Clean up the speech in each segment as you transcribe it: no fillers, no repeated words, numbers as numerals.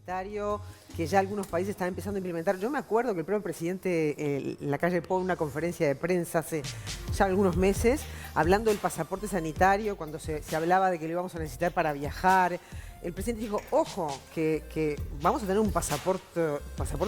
sanitario que ya algunos países están empezando a implementar. Yo me acuerdo que el propio presidente en la calle Pou, en una conferencia de prensa hace ya algunos meses, hablando del pasaporte sanitario, cuando se hablaba de que lo íbamos a necesitar para viajar, el presidente dijo, ojo, que vamos a tener un pasaporte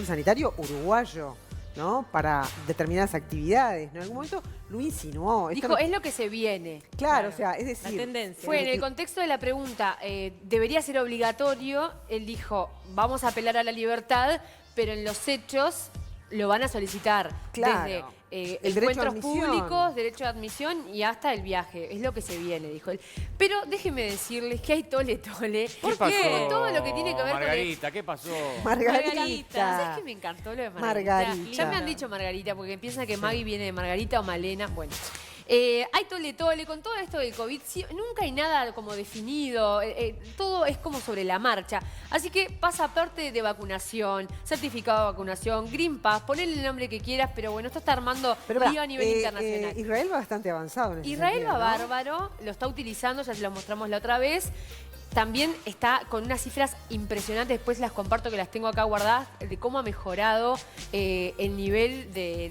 sanitario uruguayo, ¿no? Para determinadas actividades, ¿no? En algún momento lo insinuó. Dijo, es lo que se viene. Claro, o sea, es decir... La tendencia. Fue en el contexto de la pregunta, ¿debería ser obligatorio? Él dijo, vamos a apelar a la libertad, pero en los hechos lo van a solicitar. Claro. Desde El derecho a encuentros admisión. públicos, derecho a admisión y hasta el viaje. Es lo que se viene, dijo él. Pero déjenme decirles que hay tole-tole. ¿Qué pasó? Todo lo que tiene que ver Margarita, ¿qué pasó? Margarita. ¿Sabes qué me encantó lo de Margarita? Margarita. Ya me han dicho Margarita, porque piensan que Maggie viene de Margarita o Malena. Bueno, hay tole-tole con todo esto del COVID. Sí, nunca hay nada como definido. Todo es como sobre la marcha. Así que pasaporte de vacunación, certificado de vacunación, Green Pass, ponle el nombre que quieras, pero bueno, esto está armando lío a nivel internacional. Israel va bastante avanzado en ese Israel sentido, va ¿no? bárbaro, lo está utilizando, ya se lo mostramos la otra vez. También está con unas cifras impresionantes, después las comparto que las tengo acá guardadas, de cómo ha mejorado el nivel de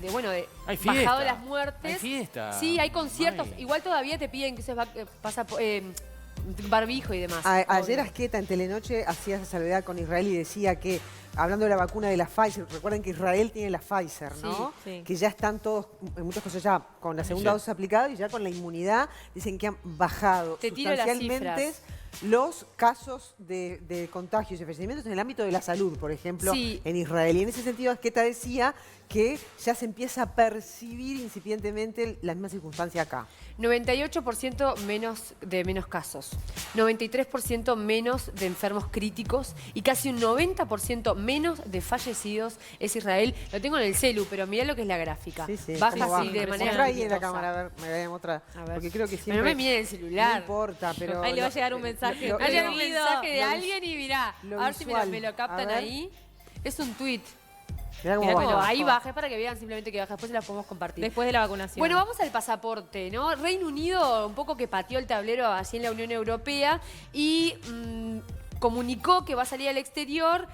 Hay fiesta. bajado las muertes. Hay fiesta. Sí, hay conciertos. Ay. Igual todavía te piden que uses barbijo y demás. Ayer obvio. Asqueta en Telenoche hacía esa salvedad con Israel y decía que, hablando de la vacuna de la Pfizer, recuerden que Israel tiene la Pfizer, ¿no? Sí, sí. Que ya están todos, en muchas cosas ya con la segunda Sí. dosis aplicada y ya con la inmunidad, dicen que han bajado Te tiro las sustancialmente cifras. los casos de contagios y fallecimientos en el ámbito de la salud, por ejemplo, Sí. en Israel. Y en ese sentido, Asqueta decía que ya se empieza a percibir incipientemente la misma circunstancia acá. 98% de menos casos, 93% menos de enfermos críticos y casi un 90% menos de fallecidos es Israel. Lo tengo en el celu, pero mirá lo que es la gráfica. Sí, sí. Baja ¿Cómo así va? de manera Mostrá ahí en la exitosa. cámara, a ver, me voy a mostrar. A ver. Porque creo que Pero siempre... no me miren el celular. No importa, pero... Ahí le va a llegar un mensaje. lo- Va a llegar un lo- mensaje de lo- alguien y mirá, lo a ver si visual. me lo captan A ver. ahí. Es un tuit. Mirá cómo Mirá, baja. bueno, ahí baja, es para que vean simplemente que baja. Después se las podemos compartir. Después de la vacunación. Bueno, vamos al pasaporte, ¿no? Reino Unido un poco que pateó el tablero así en la Unión Europea y comunicó que va a salir al exterior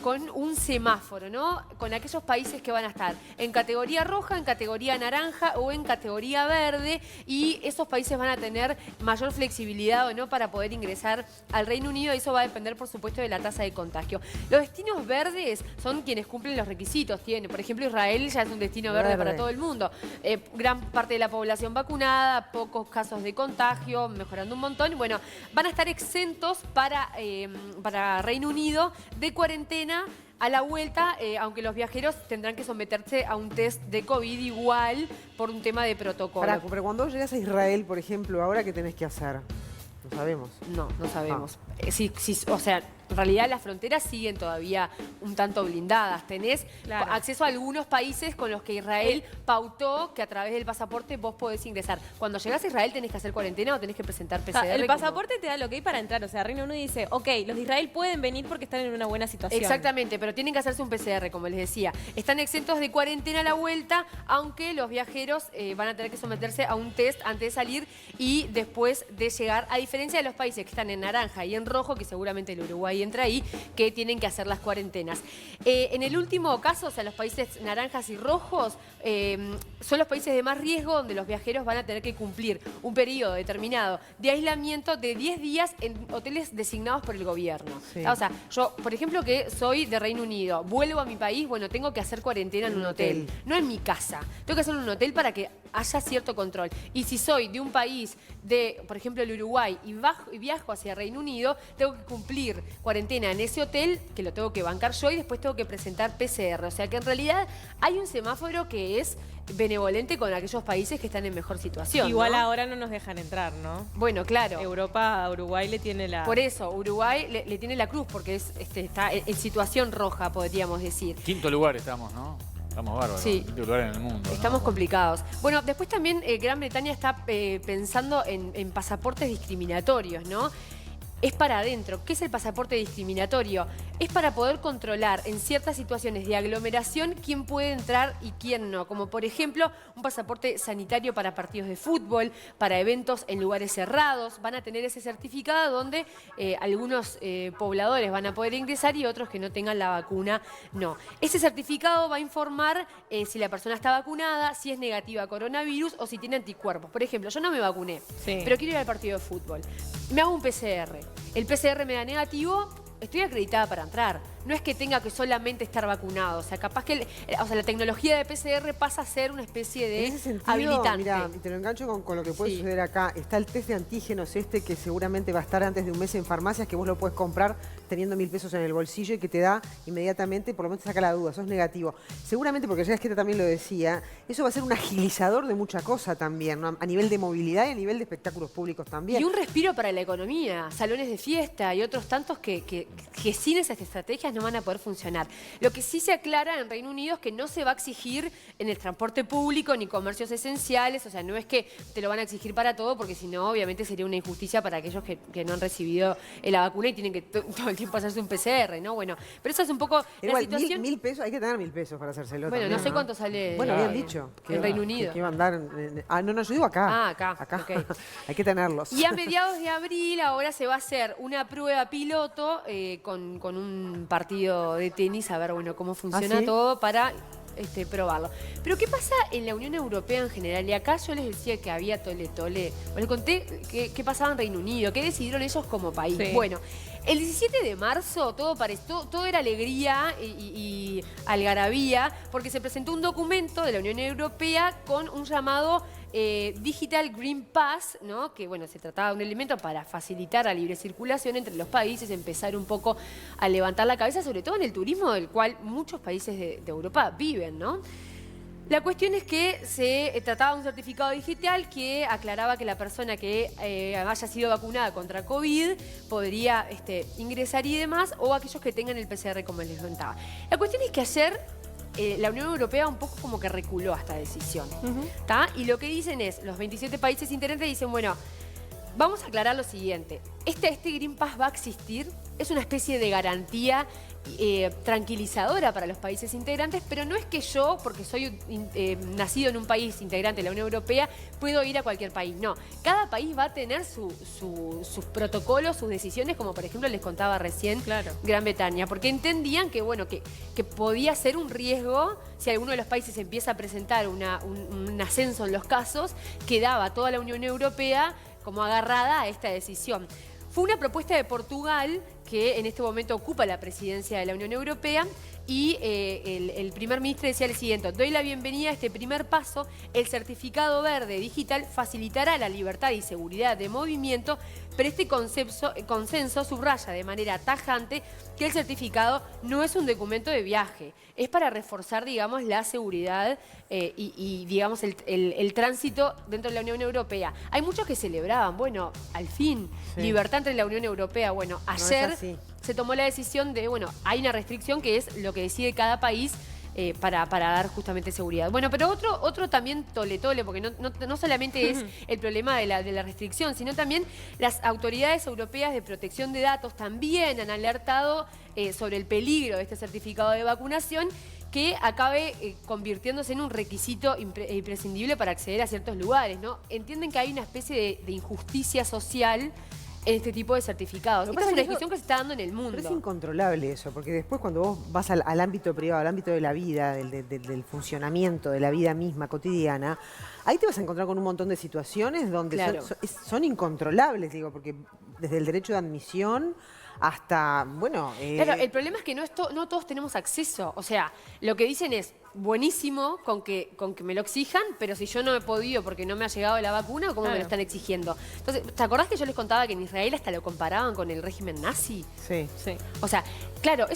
con un semáforo, ¿no? Con aquellos países que van a estar en categoría roja, en categoría naranja o en categoría verde, y esos países van a tener mayor flexibilidad o no para poder ingresar al Reino Unido. Eso va a depender, por supuesto, de la tasa de contagio. Los destinos verdes son quienes cumplen los requisitos. Tiene, por ejemplo, Israel ya es un destino verde para todo el mundo. Gran parte de la población vacunada, pocos casos de contagio, mejorando un montón. Bueno, van a estar exentos para Reino Unido de cuarentena a la vuelta, aunque los viajeros tendrán que someterse a un test de COVID igual por un tema de protocolo. Pará, pero cuando llegas a Israel, por ejemplo, ¿ahora qué tenés que hacer? No sabemos. No, no sabemos. O sea, en realidad las fronteras siguen todavía un tanto blindadas. Tenés Claro. acceso a algunos países con los que Israel pautó que a través del pasaporte vos podés ingresar. Cuando llegás a Israel tenés que hacer cuarentena o tenés que presentar O PCR. sea, el como- pasaporte te da lo que hay para entrar. O sea, Reino Unido dice, ok, los de Israel pueden venir porque están en una buena situación. Exactamente, pero tienen que hacerse un PCR, como les decía. Están exentos de cuarentena a la vuelta, aunque los viajeros van a tener que someterse a un test antes de salir y después de llegar, a diferencia de los países que están en naranja y en rojo, que seguramente el Uruguay entra ahí, que tienen que hacer las cuarentenas. En el último caso, o sea, los países naranjas y rojos son los países de más riesgo donde los viajeros van a tener que cumplir un periodo determinado de aislamiento de 10 días en hoteles designados por el gobierno. Sí. O sea, yo, por ejemplo, que soy de Reino Unido, vuelvo a mi país, bueno, tengo que hacer cuarentena en un hotel, no en mi casa. Tengo que hacerlo en un hotel para que haya cierto control. Y si soy de un país de, por ejemplo, el Uruguay y viajo hacia Reino Unido, tengo que cumplir cuarentena en ese hotel, que lo tengo que bancar yo, y después tengo que presentar PCR. O sea que en realidad hay un semáforo que es benevolente con aquellos países que están en mejor situación. Igual ¿no? ahora no nos dejan entrar, ¿no? Bueno, claro. Europa a Uruguay le tiene la... Por eso, Uruguay le tiene la cruz, porque está en situación roja, podríamos decir. Quinto lugar estamos, ¿no? Estamos bárbaros. Sí. Quinto lugar en el mundo. Estamos ¿no? complicados. Bueno, después también Gran Bretaña está pensando en pasaportes discriminatorios, ¿no? es para adentro. ¿Qué es el pasaporte discriminatorio? Es para poder controlar en ciertas situaciones de aglomeración quién puede entrar y quién no. Como por ejemplo, un pasaporte sanitario para partidos de fútbol, para eventos en lugares cerrados. Van a tener ese certificado donde algunos pobladores van a poder ingresar y otros que no tengan la vacuna, no. Ese certificado va a informar si la persona está vacunada, si es negativa a coronavirus o si tiene anticuerpos. Por ejemplo, yo no me vacuné, pero quiero ir al partido de fútbol. Me hago un PCR. El PCR me da negativo, estoy acreditada para entrar. No es que tenga que solamente estar vacunado. O sea, capaz que la tecnología de PCR pasa a ser una especie de en ese sentido, habilitante. Mira, te lo engancho con lo que puede suceder acá. Está el test de antígenos que seguramente va a estar antes de un mes en farmacias, que vos lo puedes comprar teniendo 1.000 pesos en el bolsillo y que te da inmediatamente, por lo menos te saca la duda, sos negativo. Seguramente, porque ya es que también lo decía, eso va a ser un agilizador de mucha cosa también, ¿no? A nivel de movilidad y a nivel de espectáculos públicos también. Y un respiro para la economía, salones de fiesta y otros tantos que sin esas estrategias no van a poder funcionar. Lo que sí se aclara en Reino Unido es que no se va a exigir en el transporte público ni comercios esenciales, o sea, no es que te lo van a exigir para todo, porque si no, obviamente sería una injusticia para aquellos que no han recibido la vacuna y tienen que todo el tiempo hacerse un PCR, ¿no? Bueno, pero eso es un poco igual, la situación. 1.000 pesos, hay que tener 1.000 pesos para hacérselo. Bueno, también, no sé cuánto sale. Bueno, habían dicho. En Reino Unido. Que iba a andar. No, yo digo acá. Ah, acá. Okay. Hay que tenerlos. Y a mediados de abril ahora se va a hacer una prueba piloto con un partido de tenis, a ver, bueno, cómo funciona ¿sí? todo para probarlo. Pero ¿qué pasa en la Unión Europea en general? Y acá yo les decía que había tole-tole. Les conté qué pasaba en Reino Unido, qué decidieron ellos como país. Sí. Bueno, el 17 de marzo todo era alegría y algarabía, porque se presentó un documento de la Unión Europea con un llamado Digital Green Pass, ¿no? Que bueno, se trataba de un elemento para facilitar la libre circulación entre los países, empezar un poco a levantar la cabeza, sobre todo en el turismo del cual muchos países de Europa viven, ¿no? La cuestión es que se trataba de un certificado digital que aclaraba que la persona que haya sido vacunada contra COVID podría ingresar y demás, o aquellos que tengan el PCR, como les contaba. La cuestión es que ayer la Unión Europea un poco como que reculó a esta decisión. Y lo que dicen es, los 27 países integrantes dicen, bueno, vamos a aclarar lo siguiente. Este Green Pass va a existir, es una especie de garantía tranquilizadora para los países integrantes, pero no es que yo, porque soy nacido en un país integrante de la Unión Europea, puedo ir a cualquier país. No, cada país va a tener sus protocolos, sus decisiones, como por ejemplo les contaba recién Gran Bretaña, porque entendían que, bueno, que podía ser un riesgo si alguno de los países empieza a presentar un ascenso en los casos, quedaba toda la Unión Europea como agarrada a esta decisión. Fue una propuesta de Portugal, que en este momento ocupa la presidencia de la Unión Europea, y el primer ministro decía lo siguiente: doy la bienvenida a este primer paso, el certificado verde digital facilitará la libertad y seguridad de movimiento, pero este consenso subraya de manera tajante que el certificado no es un documento de viaje, es para reforzar, digamos, la seguridad y digamos, el tránsito dentro de la Unión Europea. Hay muchos que celebraban, bueno, al fin, libertad entre la Unión Europea. Bueno, ayer se tomó la decisión de, bueno, hay una restricción que es lo que decide cada país para dar justamente seguridad. Bueno, pero otro también tole-tole, porque no solamente es el problema de la restricción, sino también las autoridades europeas de protección de datos también han alertado sobre el peligro de este certificado de vacunación, que acabe convirtiéndose en un requisito imprescindible para acceder a ciertos lugares, ¿no? Entienden que hay una especie de injusticia social en este tipo de certificados. Esta es una discusión que se está dando en el mundo. Pero es incontrolable eso, porque después cuando vos vas al ámbito privado, al ámbito de la vida, del funcionamiento de la vida misma cotidiana, ahí te vas a encontrar con un montón de situaciones donde son incontrolables, digo, porque desde el derecho de admisión hasta, bueno... Claro, el problema es que no todos tenemos acceso. O sea, lo que dicen es, buenísimo con que me lo exijan, pero si yo no he podido porque no me ha llegado la vacuna, ¿cómo me lo están exigiendo? Entonces, ¿te acordás que yo les contaba que en Israel hasta lo comparaban con el régimen nazi? Sí. O sea, claro,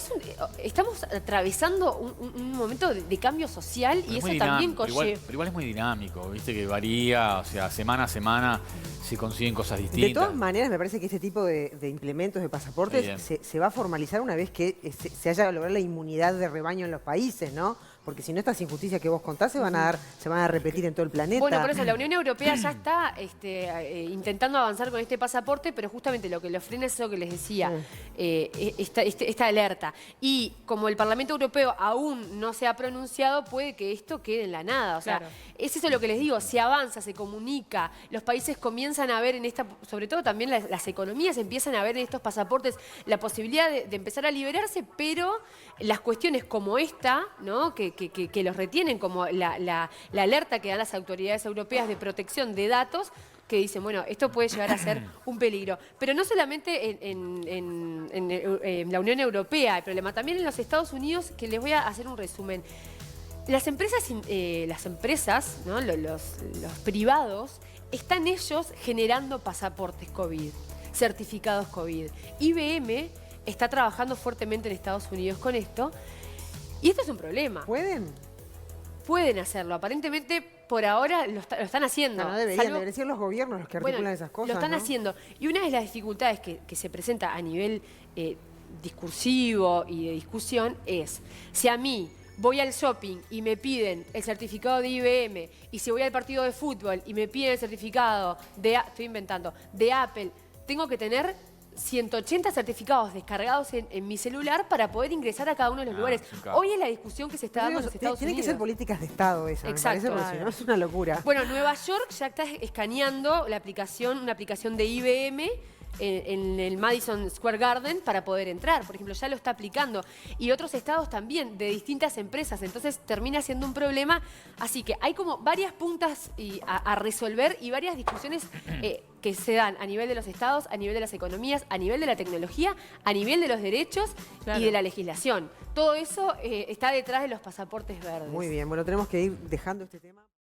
estamos atravesando un momento de cambio social y eso también conlleva... Pero igual es muy dinámico, viste que varía, o sea, semana a semana se consiguen cosas distintas. De todas maneras, me parece que este tipo de implementos, de pasaportes, se va a formalizar una vez que se haya logrado la inmunidad de rebaño en los países, ¿no? porque si no estas injusticias que vos contás se van a repetir en todo el planeta. Bueno, por eso la Unión Europea ya está intentando avanzar con este pasaporte, pero justamente lo que lo frena es eso que les decía, esta alerta. Y como el Parlamento Europeo aún no se ha pronunciado, puede que esto quede en la nada. O sea, Claro. es eso lo que les digo, se avanza, se comunica, los países comienzan a ver en esta, sobre todo también las economías empiezan a ver en estos pasaportes la posibilidad de empezar a liberarse, pero las cuestiones como esta, ¿no? que los retienen, como la alerta que dan las autoridades europeas de protección de datos, que dicen, bueno, esto puede llegar a ser un peligro. Pero no solamente en la Unión Europea hay problema, también en los Estados Unidos, que les voy a hacer un resumen. Las empresas, ¿no? los privados, están ellos generando pasaportes COVID, certificados COVID. IBM está trabajando fuertemente en Estados Unidos con esto, y esto es un problema. ¿Pueden? Pueden hacerlo. Aparentemente, por ahora, lo están haciendo. No deberían ser los gobiernos los que articulan esas cosas, lo están ¿no? haciendo. Y una de las dificultades que se presenta a nivel discursivo y de discusión es, si a mí voy al shopping y me piden el certificado de IBM, y si voy al partido de fútbol y me piden el certificado de, estoy inventando, de Apple, tengo que tener 180 certificados descargados en mi celular para poder ingresar a cada uno de los lugares. Hoy es la discusión que se está dando en los Estados Unidos. Tienen que ser políticas de Estado esas, Exacto. me parece, porque si no es una locura. Bueno, Nueva York ya está escaneando la aplicación, una aplicación de IBM en el Madison Square Garden para poder entrar. Por ejemplo, ya lo está aplicando. Y otros estados también, de distintas empresas. Entonces termina siendo un problema. Así que hay como varias puntas a resolver y varias discusiones que se dan a nivel de los estados, a nivel de las economías, a nivel de la tecnología, a nivel de los derechos y de la legislación. Todo eso está detrás de los pasaportes verdes. Muy bien, bueno, tenemos que ir dejando este tema.